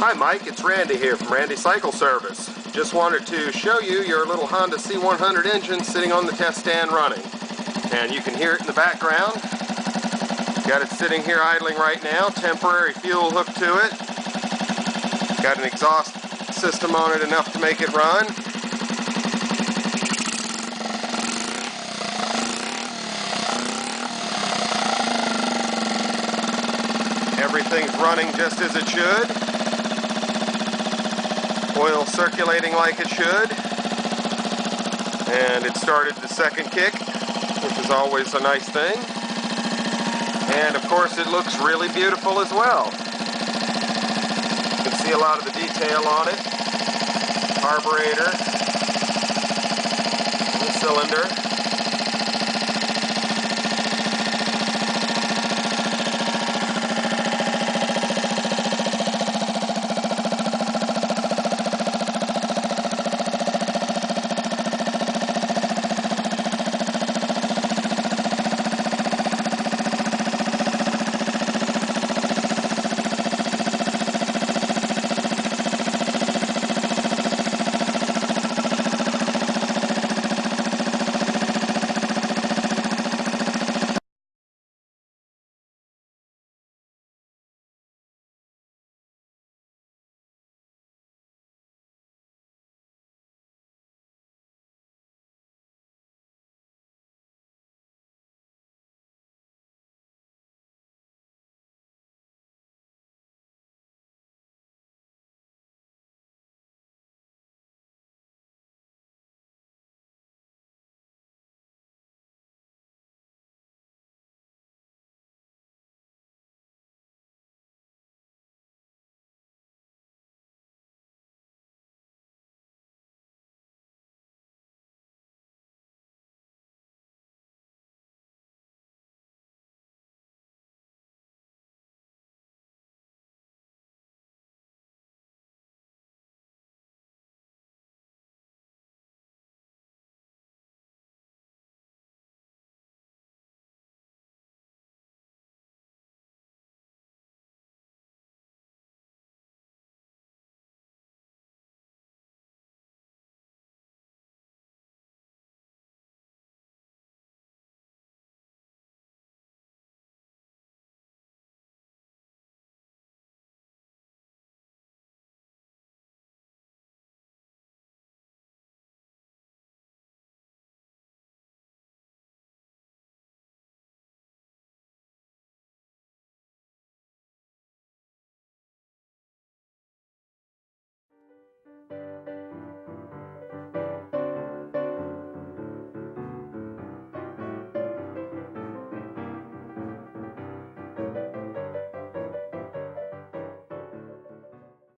Hi Mike, it's Randy here from Randy Cycle Service. Just wanted to show you your little Honda C100 engine sitting on the test stand running. And you can hear it in the background. Got it sitting here idling right now, temporary fuel hooked to it. Got an exhaust system on it enough to make it run. Everything's running just as it should. Oil circulating like it should. And it started the second kick, which is always a nice thing. And of course it looks really beautiful as well. You can see a lot of the detail on it. Carburetor, the cylinder.